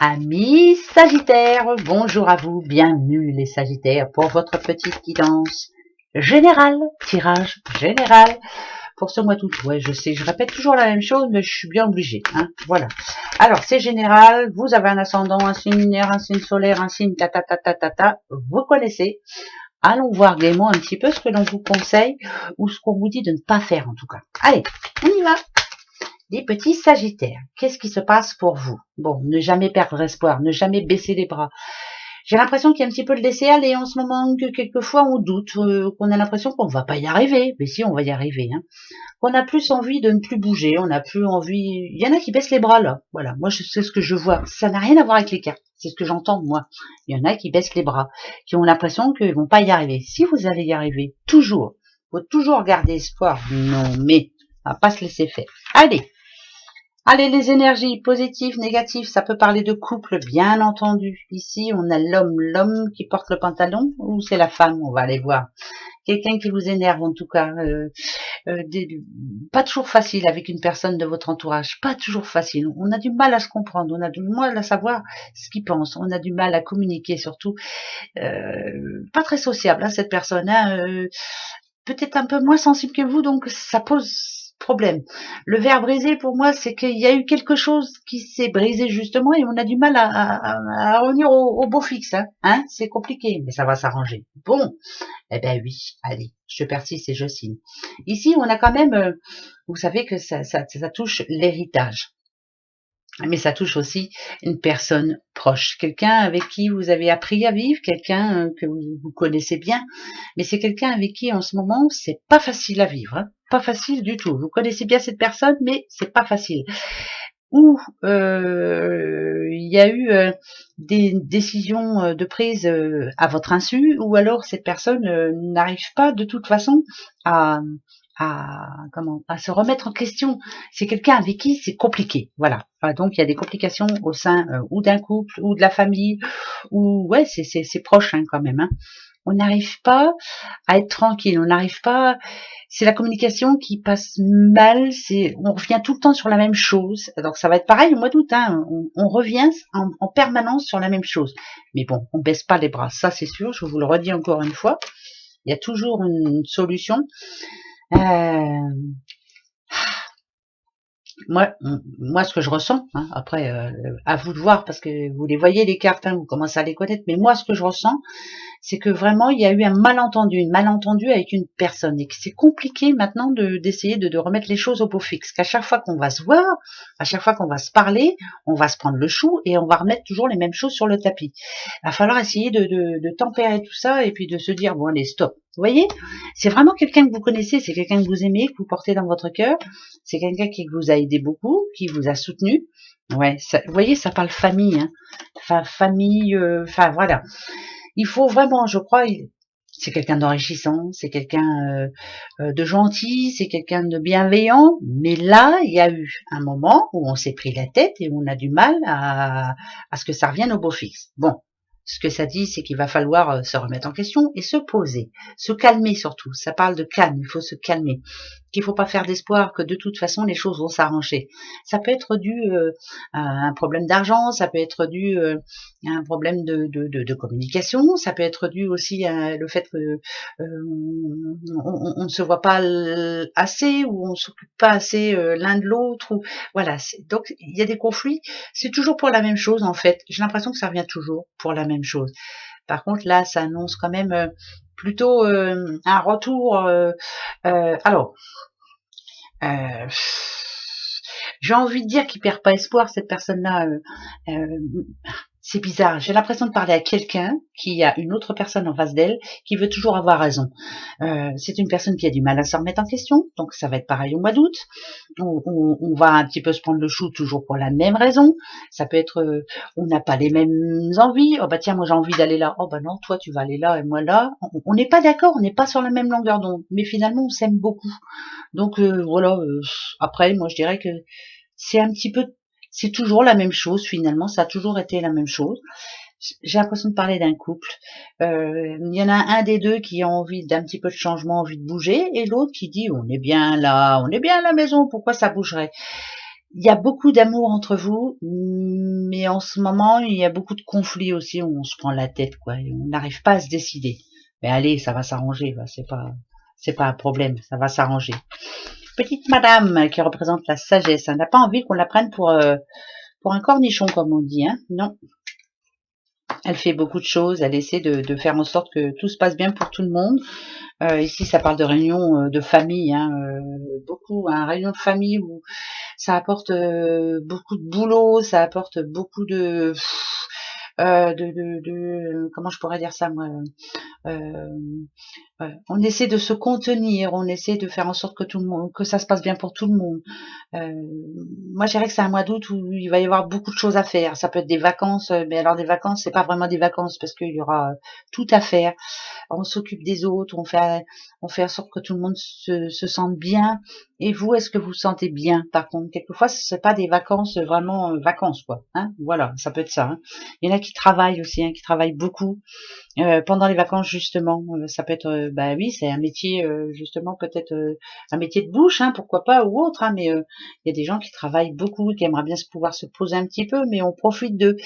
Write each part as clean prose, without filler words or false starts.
Amis Sagittaires, bonjour à vous, bienvenue les Sagittaires pour votre petite guidance générale, tirage général pour ce mois d'août. Ouais, je sais, je répète toujours la même chose, mais je suis bien obligée. Voilà. Alors, c'est général, vous avez un ascendant, un signe lunaire, un signe solaire, un signe vous connaissez. Allons voir gaiement un petit peu ce que l'on vous conseille ou ce qu'on vous dit de ne pas faire en tout cas. Allez, on y va. Les petits Sagittaires, qu'est-ce qui se passe pour vous? Bon, ne jamais perdre espoir, ne jamais baisser les bras. J'ai l'impression qu'il y a un petit peu de laisser aller en ce moment, que quelquefois on doute, qu'on a l'impression qu'on ne va pas y arriver. Mais si, on va y arriver. Qu'on a plus envie de ne plus bouger, on a plus envie... Il y en a qui baissent les bras là. Voilà, moi c'est ce que je vois. Ça n'a rien à voir avec les cartes, c'est ce que j'entends moi. Il y en a qui baissent les bras, qui ont l'impression qu'ils vont pas y arriver. Si vous allez y arriver, toujours, faut toujours garder espoir. Non, mais on va pas se laisser faire. Allez, les énergies positives, négatives, ça peut parler de couple, bien entendu. Ici, on a l'homme qui porte le pantalon, ou c'est la femme, on va aller voir. Quelqu'un qui vous énerve, en tout cas. Pas toujours facile avec une personne de votre entourage, pas toujours facile. On a du mal à se comprendre, on a du mal à savoir ce qu'il pense, on a du mal à communiquer surtout. Pas très sociable, cette personne. Peut-être un peu moins sensible que vous, donc ça pose problème. Le verre brisé, pour moi, c'est qu'il y a eu quelque chose qui s'est brisé justement et on a du mal à revenir au beau fixe. C'est compliqué, mais ça va s'arranger. Bon, eh ben oui, allez, je persiste et je signe. Ici, on a quand même, vous savez que ça touche l'héritage. Mais ça touche aussi une personne proche, quelqu'un avec qui vous avez appris à vivre, quelqu'un que vous connaissez bien, mais c'est quelqu'un avec qui en ce moment c'est pas facile à vivre, pas facile du tout. Vous connaissez bien cette personne, mais c'est pas facile. Ou il y a eu des décisions de prise à votre insu, ou alors cette personne n'arrive pas de toute façon à se remettre en question. C'est quelqu'un avec qui c'est compliqué, voilà. Donc il y a des complications au sein ou d'un couple ou de la famille, ou ouais, c'est proche quand même. On n'arrive pas à être tranquille, on n'arrive pas. C'est la communication qui passe mal, on revient tout le temps sur la même chose. Donc ça va être pareil au mois d'août, on revient en permanence sur la même chose. Mais bon, on baisse pas les bras, ça c'est sûr, je vous le redis encore une fois. Il y a toujours une solution. Moi, ce que je ressens, après, à vous de voir, parce que vous les voyez les cartes, vous commencez à les connaître, mais moi, ce que je ressens, c'est que vraiment, il y a eu un malentendu avec une personne, et que c'est compliqué maintenant d'essayer de remettre les choses au beau fixe, qu'à chaque fois qu'on va se voir, à chaque fois qu'on va se parler, on va se prendre le chou, et on va remettre toujours les mêmes choses sur le tapis. Il va falloir essayer de tempérer tout ça, et puis de se dire, bon allez, stop. Vous voyez, c'est vraiment quelqu'un que vous connaissez, c'est quelqu'un que vous aimez, que vous portez dans votre cœur, c'est quelqu'un qui vous a aidé beaucoup, qui vous a soutenu. Ouais, ça, vous voyez, ça parle famille, famille, voilà. Il faut vraiment, je crois, c'est quelqu'un d'enrichissant, c'est quelqu'un de gentil, c'est quelqu'un de bienveillant, mais là, il y a eu un moment où on s'est pris la tête et on a du mal à ce que ça revienne au beau fixe. Bon, ce que ça dit, c'est qu'il va falloir se remettre en question et se poser, se calmer surtout. Ça parle de calme, il faut se calmer. Qu'il ne faut pas faire d'espoir, que de toute façon les choses vont s'arranger. Ça peut être dû à un problème d'argent, ça peut être dû à un problème de communication, ça peut être dû aussi à le fait que on ne se voit pas assez ou on ne s'occupe pas assez l'un de l'autre. Ou voilà. Donc il y a des conflits. C'est toujours pour la même chose en fait. J'ai l'impression que ça revient toujours pour la même chose. Par contre là, ça annonce quand même plutôt un retour. Alors, j'ai envie de dire qu'il perd pas espoir, cette personne-là. C'est bizarre. J'ai l'impression de parler à quelqu'un qui a une autre personne en face d'elle qui veut toujours avoir raison. C'est une personne qui a du mal à se remettre en question, donc ça va être pareil au mois d'août. On va un petit peu se prendre le chou toujours pour la même raison. Ça peut être, on n'a pas les mêmes envies. Oh bah tiens, moi j'ai envie d'aller là. Oh bah non, toi tu vas aller là et moi là. On n'est pas d'accord, on n'est pas sur la même longueur d'onde, mais finalement on s'aime beaucoup. Donc voilà. Après, moi je dirais que c'est un petit peu, c'est toujours la même chose finalement. Ça a toujours été la même chose. J'ai l'impression de parler d'un couple. Il y en a un des deux qui a envie d'un petit peu de changement, envie de bouger, et l'autre qui dit on est bien là, on est bien à la maison, pourquoi ça bougerait? Il y a beaucoup d'amour entre vous, mais mais en ce moment, il y a beaucoup de conflits aussi, où on se prend la tête, quoi, et on n'arrive pas à se décider. Mais allez, ça va s'arranger, c'est pas un problème, ça va s'arranger. Petite madame qui représente la sagesse, elle n'a pas envie qu'on la prenne pour un cornichon, comme on dit, hein, non. Elle fait beaucoup de choses, elle essaie de faire en sorte que tout se passe bien pour tout le monde. Ici, ça parle de réunion de famille, hein, beaucoup, hein, réunion de famille où ça apporte beaucoup de boulot, ça apporte beaucoup comment je pourrais dire ça, moi, euh, on essaie de se contenir, on essaie de faire en sorte que tout le monde, que ça se passe bien pour tout le monde. Moi, je dirais que c'est un mois d'août où il va y avoir beaucoup de choses à faire. Ça peut être des vacances, mais alors des vacances, c'est pas vraiment des vacances parce qu'il y aura tout à faire. On s'occupe des autres, on fait en sorte que tout le monde se sente bien. Et vous, est-ce que vous vous sentez bien? Par contre, quelquefois, c'est pas des vacances vraiment vacances, quoi. Hein, voilà, ça peut être ça. Hein. Il y en a qui travaillent aussi, hein, qui travaillent beaucoup. Pendant les vacances justement, ça peut être, bah oui, c'est un métier justement peut-être un métier de bouche, hein, pourquoi pas ou autre, hein, mais il y a des gens qui travaillent beaucoup, qui aimeraient bien se pouvoir se poser un petit peu, mais on profite de.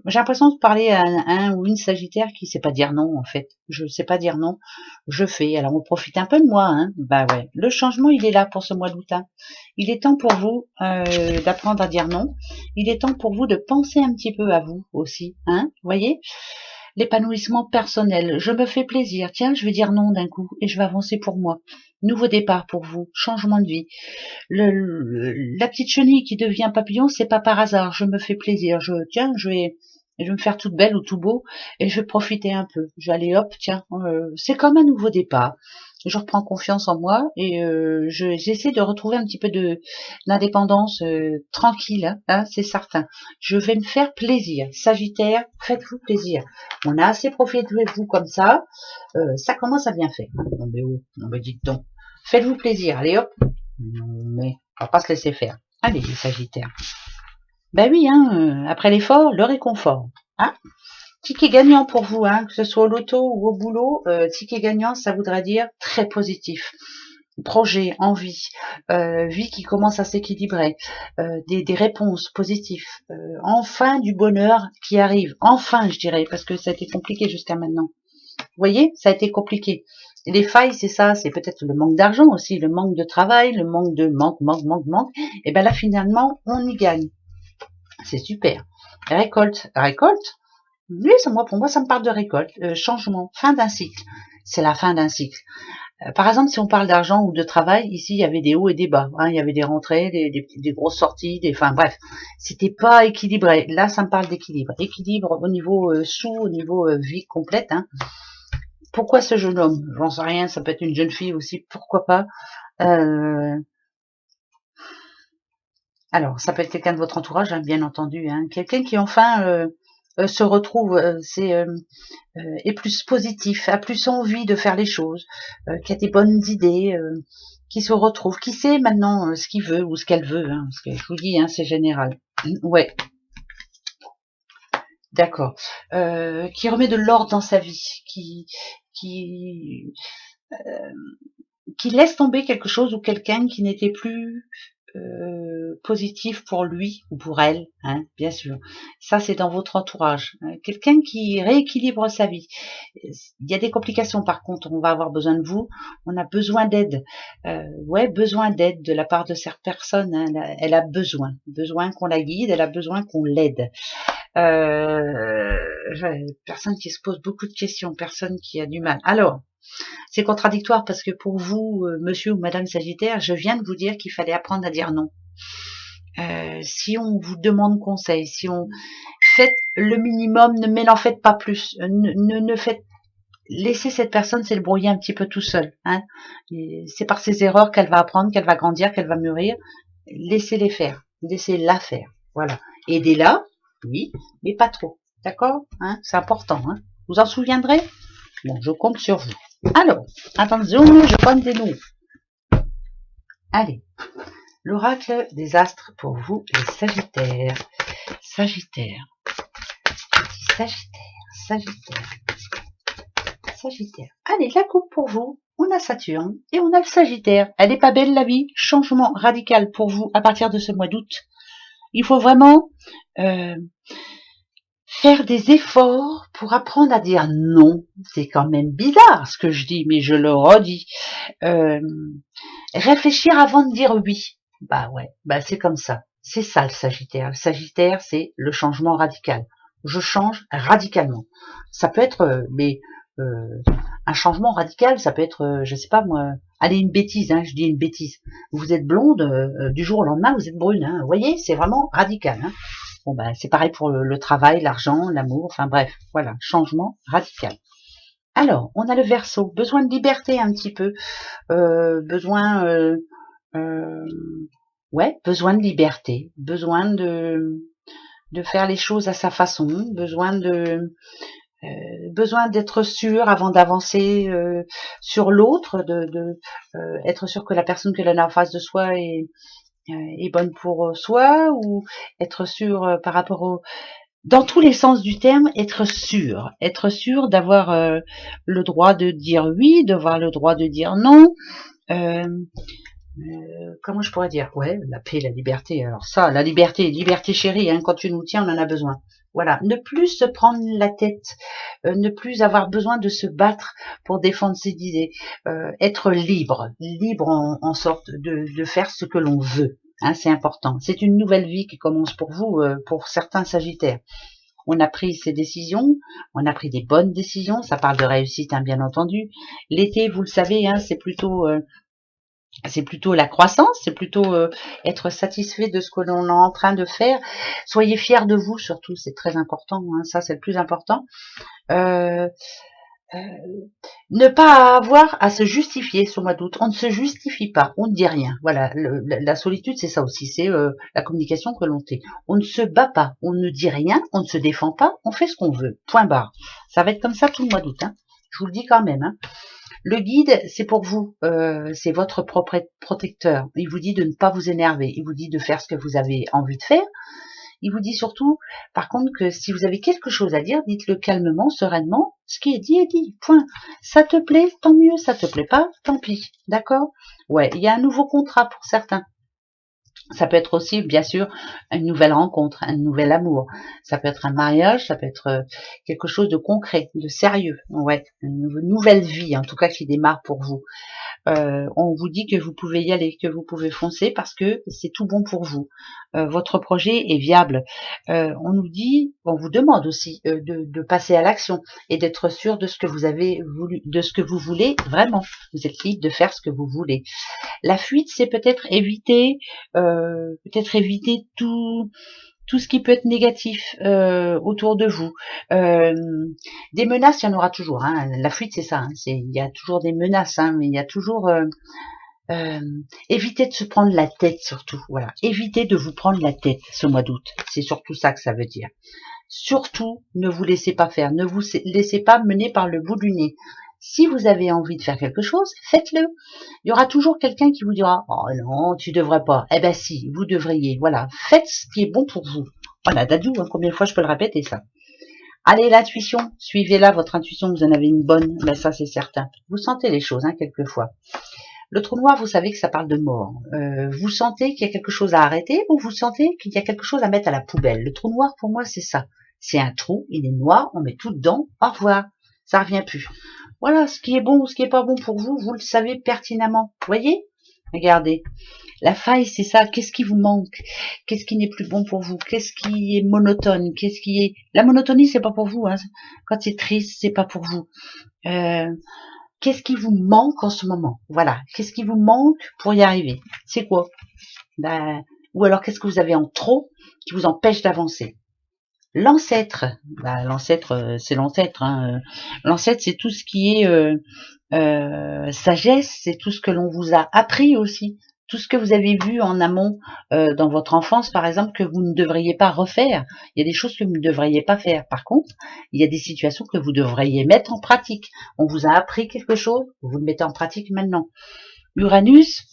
J'ai l'impression de parler à un ou une Sagittaire qui sait pas dire non en fait. Je sais pas dire non, je fais. Alors on profite un peu de moi, hein. Bah ouais. Le changement il est là pour ce mois d'août. Hein. Il est temps pour vous d'apprendre à dire non. Il est temps pour vous de penser un petit peu à vous aussi, hein. Vous voyez? L'épanouissement personnel. Je me fais plaisir. Tiens, je vais dire non d'un coup et je vais avancer pour moi. Nouveau départ pour vous. Changement de vie. La petite chenille qui devient papillon, c'est pas par hasard. Je me fais plaisir. Je vais me faire toute belle ou tout beau et je vais profiter un peu. Je vais aller hop, tiens, c'est comme un nouveau départ. Je reprends confiance en moi et j'essaie de retrouver un petit peu d'indépendance tranquille, hein, c'est certain. Je vais me faire plaisir. Sagittaire, faites-vous plaisir. On a assez profité de vous comme ça commence à bien faire. Non mais oh, non mais dites donc. Faites-vous plaisir, allez hop. Non mais on va pas se laisser faire. Allez les Sagittaires. Ben oui, hein, après l'effort, le réconfort. Hein, ticket gagnant pour vous, hein, que ce soit au loto ou au boulot, ticket gagnant, ça voudrait dire très positif. Projet, envie, vie qui commence à s'équilibrer, des réponses positives, enfin du bonheur qui arrive, enfin je dirais, parce que ça a été compliqué jusqu'à maintenant. Vous voyez, ça a été compliqué. Les failles, c'est ça, c'est peut-être le manque d'argent aussi, le manque de travail, le manque de manque. Et ben là finalement, on y gagne. C'est super. Récolte. Oui, pour moi, ça me parle de récolte, changement, fin d'un cycle. C'est la fin d'un cycle. Par exemple, si on parle d'argent ou de travail, ici, il y avait des hauts et des bas. Hein, il y avait des rentrées, des grosses sorties, enfin bref, c'était pas équilibré. Là, ça me parle d'équilibre. Équilibre au niveau au niveau vie complète. Hein. Pourquoi ce jeune homme? J'en sais rien, ça peut être une jeune fille aussi, pourquoi pas. Alors, ça peut être quelqu'un de votre entourage, hein, bien entendu. Hein. Quelqu'un qui enfin se retrouve, est plus positif, a plus envie de faire les choses, qui a des bonnes idées, qui se retrouve, qui sait maintenant ce qu'il veut ou ce qu'elle veut. Hein, parce que je vous dis, hein, c'est général. Ouais, d'accord. Qui remet de l'ordre dans sa vie, qui, qui laisse tomber quelque chose ou quelqu'un qui n'était plus positif pour lui ou pour elle, hein, bien sûr. Ça, c'est dans votre entourage. Quelqu'un qui rééquilibre sa vie. Il y a des complications, par contre, on va avoir besoin de vous. On a besoin d'aide. Ouais, besoin d'aide de la part de cette personne. Hein. Elle a besoin qu'on la guide, elle a besoin qu'on l'aide. Personne qui se pose beaucoup de questions, personne qui a du mal. Alors, c'est contradictoire parce que pour vous, monsieur ou madame Sagittaire, je viens de vous dire qu'il fallait apprendre à dire non. Si on vous demande conseil, si on fait le minimum, mais n'en faites pas plus. Ne faites, laissez cette personne se débrouiller un petit peu tout seul. Hein. C'est par ses erreurs qu'elle va apprendre, qu'elle va grandir, qu'elle va mûrir. Laissez-les faire, laissez-la faire. Voilà. Aidez-la, oui, mais pas trop. D'accord, hein, c'est important. Hein. Vous en souviendrez? Bon, je compte sur vous. Alors, attention, je compte des noms. Allez, l'oracle des astres pour vous, les Sagittaires. Sagittaire. Sagittaire. Allez, la coupe pour vous. On a Saturne et on a le Sagittaire. Elle est pas belle la vie. Changement radical pour vous à partir de ce mois d'août. Il faut vraiment faire des efforts pour apprendre à dire non. C'est quand même bizarre ce que je dis, mais je le redis. Réfléchir avant de dire oui. Bah ouais, bah c'est comme ça. C'est ça le Sagittaire. Le Sagittaire, c'est le changement radical. Je change radicalement. Ça peut être, un changement radical, ça peut être, je sais pas moi, allez, une bêtise, hein, je dis une bêtise. Vous êtes blonde, du jour au lendemain, vous êtes brune, hein. Vous voyez, c'est vraiment radical. Hein. Bon, bah, c'est pareil pour le travail, l'argent, l'amour, enfin bref, voilà, changement radical. Alors, on a le Verseau, besoin de liberté un petit peu, besoin, ouais, besoin de liberté, besoin de faire les choses à sa façon, besoin d'être sûr avant d'avancer sur l'autre, être sûr que la personne que l'on a en face de soi est bonne pour soi, ou être sûr par rapport au dans tous les sens du terme, être sûr d'avoir le droit de dire oui, d'avoir le droit de dire non. Comment je pourrais dire? Ouais, la paix, la liberté. Alors ça, la liberté chérie, hein, quand tu nous tiens, on en a besoin. Voilà, ne plus se prendre la tête, ne plus avoir besoin de se battre pour défendre ses idées, être libre en sorte de faire ce que l'on veut. Hein, c'est important. C'est une nouvelle vie qui commence pour vous, pour certains Sagittaires. On a pris ses décisions, on a pris des bonnes décisions, ça parle de réussite, hein, bien entendu. L'été, vous le savez, hein, c'est plutôt la croissance, c'est plutôt être satisfait de ce que l'on est en train de faire. Soyez fiers de vous, surtout, c'est très important, hein, ça c'est le plus important. Euh, ne pas avoir à se justifier ce mois d'août. On ne se justifie pas, on ne dit rien. Voilà, la solitude, c'est ça aussi, c'est la communication que l'on fait. On ne se bat pas, on ne dit rien, on ne se défend pas, on fait ce qu'on veut. Point barre. Ça va être comme ça tout le mois d'août. Hein. Je vous le dis quand même. Hein. Le guide, c'est pour vous, c'est votre propre protecteur. Il vous dit de ne pas vous énerver, il vous dit de faire ce que vous avez envie de faire. Il vous dit surtout, par contre, que si vous avez quelque chose à dire, dites-le calmement, sereinement. Ce qui est dit, point. Ça te plaît, tant mieux. Ça te plaît pas, tant pis. D'accord? Ouais, il y a un nouveau contrat pour certains. Ça peut être aussi, bien sûr, une nouvelle rencontre, un nouvel amour. Ça peut être un mariage, ça peut être quelque chose de concret, de sérieux. Ouais, une nouvelle vie, en tout cas, qui démarre pour vous. On vous dit que vous pouvez y aller, que vous pouvez foncer parce que c'est tout bon pour vous. Votre projet est viable. On nous dit, on vous demande aussi de passer à l'action et d'être sûr de ce que vous avez voulu, de ce que vous voulez vraiment. Vous êtes libre de faire ce que vous voulez. La fuite, c'est peut-être éviter tout ce qui peut être négatif autour de vous. Des menaces, il y en aura toujours. Hein. La fuite, c'est ça. Hein. Il y a toujours des menaces, hein, mais il y a toujours... évitez de se prendre la tête surtout. Voilà. Évitez de vous prendre la tête ce mois d'août. C'est surtout ça que ça veut dire. Surtout, ne vous laissez pas faire. Ne vous laissez pas mener par le bout du nez. Si vous avez envie de faire quelque chose, faites-le. Il y aura toujours quelqu'un qui vous dira « Oh non, tu devrais pas. » Eh ben si, vous devriez. Voilà, faites ce qui est bon pour vous. Voilà, Dadou, hein, combien de fois je peux le répéter ça. Allez, l'intuition, suivez-la, votre intuition, vous en avez une bonne, ben ça c'est certain. Vous sentez les choses, hein, quelquefois. Le trou noir, vous savez que ça parle de mort. Vous sentez qu'il y a quelque chose à arrêter ou vous sentez qu'il y a quelque chose à mettre à la poubelle. Le trou noir, pour moi, c'est ça. C'est un trou, il est noir, on met tout dedans, au revoir. Ça revient plus. Voilà, ce qui est bon ou ce qui est pas bon pour vous, vous le savez pertinemment. Voyez? Regardez. La faille, c'est ça. Qu'est-ce qui vous manque? Qu'est-ce qui n'est plus bon pour vous? Qu'est-ce qui est monotone? Qu'est-ce qui est... La monotonie, c'est pas pour vous. Hein. Quand c'est triste, c'est pas pour vous. Qu'est-ce qui vous manque en ce moment? Voilà. Qu'est-ce qui vous manque pour y arriver? C'est quoi? Ou alors, qu'est-ce que vous avez en trop qui vous empêche d'avancer? L'ancêtre, l'ancêtre, c'est l'ancêtre. Hein. L'ancêtre, c'est tout ce qui est sagesse, c'est tout ce que l'on vous a appris aussi, tout ce que vous avez vu en amont dans votre enfance, par exemple, que vous ne devriez pas refaire. Il y a des choses que vous ne devriez pas faire. Par contre, il y a des situations que vous devriez mettre en pratique. On vous a appris quelque chose, vous le mettez en pratique maintenant. Uranus,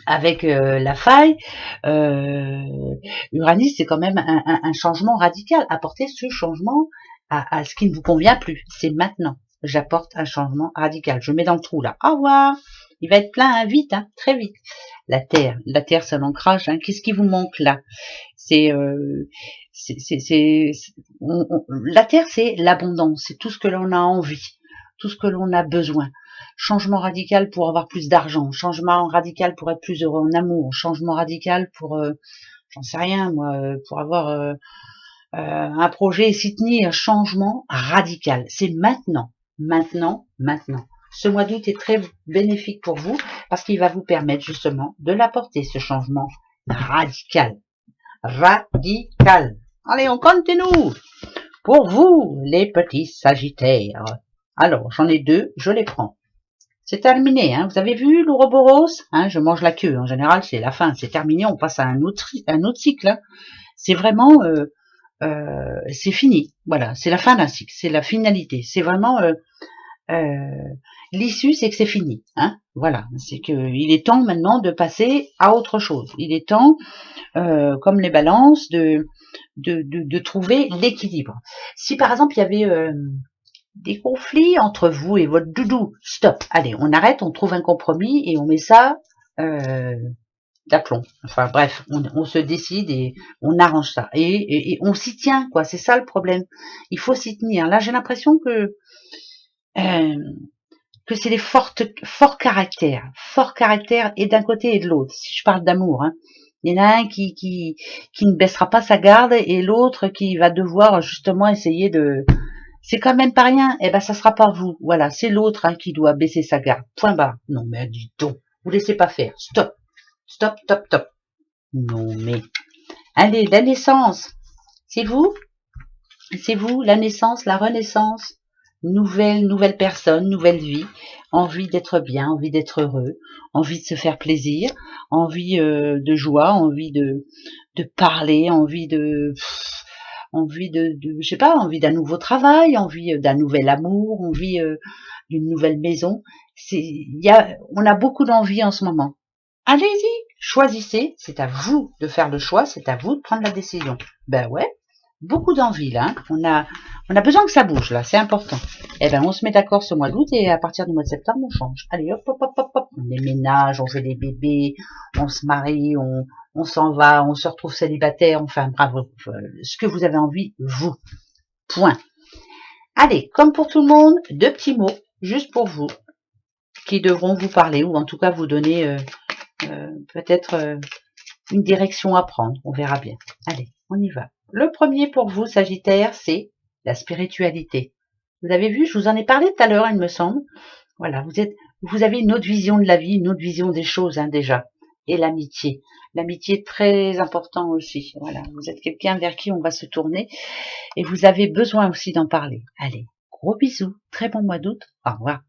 avec la faille, Uranus, c'est quand même un changement radical. Apportez ce changement à ce qui ne vous convient plus. C'est maintenant. J'apporte un changement radical. Je mets dans le trou là. Au revoir. Il va être plein hein, vite, hein, très vite. La terre, c'est l'ancrage. Hein. Qu'est-ce qui vous manque là? La terre, c'est l'abondance, c'est tout ce que l'on a envie, tout ce que l'on a besoin. Changement radical pour avoir plus d'argent, changement radical pour être plus heureux en amour, changement radical pour, j'en sais rien moi, pour avoir un projet et s'y tenir, changement radical. C'est maintenant, maintenant, maintenant. Ce mois d'août est très bénéfique pour vous parce qu'il va vous permettre justement de l'apporter, ce changement radical. Radical. Allez, on continue. Pour vous, les petits sagittaires. Alors, j'en ai deux, je les prends. C'est terminé, hein. Vous avez vu l'Ouroboros, hein, je mange la queue. En général, c'est la fin, c'est terminé, on passe à un autre cycle. Hein. C'est vraiment, c'est fini. Voilà, c'est la fin d'un cycle, c'est la finalité. C'est vraiment l'issue, c'est que c'est fini. Hein. Voilà, c'est que il est temps maintenant de passer à autre chose. Il est temps, comme les balances, de trouver l'équilibre. Si par exemple il y avait des conflits entre vous et votre doudou, stop, allez, on arrête, on trouve un compromis et on met ça d'aplomb. Enfin bref, on se décide et on arrange ça. Et on s'y tient, quoi, c'est ça le problème. Il faut s'y tenir. Là, j'ai l'impression que c'est les forts caractères et d'un côté et de l'autre. Si je parle d'amour, hein. Il y en a un qui ne baissera pas sa garde et l'autre qui va devoir justement essayer de... C'est quand même pas rien. Eh ben, ça sera pas vous. Voilà, c'est l'autre hein, qui doit baisser sa garde. Point barre. Non, mais dis donc, vous laissez pas faire. Stop, stop, stop, stop. Non, mais... Allez, la naissance. C'est vous, la naissance, la renaissance. Nouvelle personne, nouvelle vie, envie d'être bien, envie d'être heureux, envie de se faire plaisir, envie de joie, envie de parler, envie de je sais pas, envie d'un nouveau travail, envie d'un nouvel amour, envie d'une nouvelle maison. On a beaucoup d'envie en ce moment. Allez-y, choisissez, c'est à vous de faire le choix, c'est à vous de prendre la décision. Ben ouais. Beaucoup d'envie là, hein. On a besoin que ça bouge là, c'est important. Eh ben on se met d'accord ce mois d'août et à partir du mois de septembre on change. Allez hop hop hop hop hop, on déménage, on fait des bébés, on se marie, on s'en va, on se retrouve célibataire, enfin bravo, ce que vous avez envie, vous. Point. Allez, comme pour tout le monde, deux petits mots, juste pour vous, qui devront vous parler ou en tout cas vous donner peut-être une direction à prendre, on verra bien. Allez, on y va. Le premier pour vous, Sagittaire, c'est la spiritualité. Vous avez vu, je vous en ai parlé tout à l'heure, il me semble. Voilà, vous avez une autre vision de la vie, une autre vision des choses hein, déjà. Et l'amitié. L'amitié est très important aussi. Voilà, vous êtes quelqu'un vers qui on va se tourner et vous avez besoin aussi d'en parler. Allez, gros bisous, très bon mois d'août, au revoir.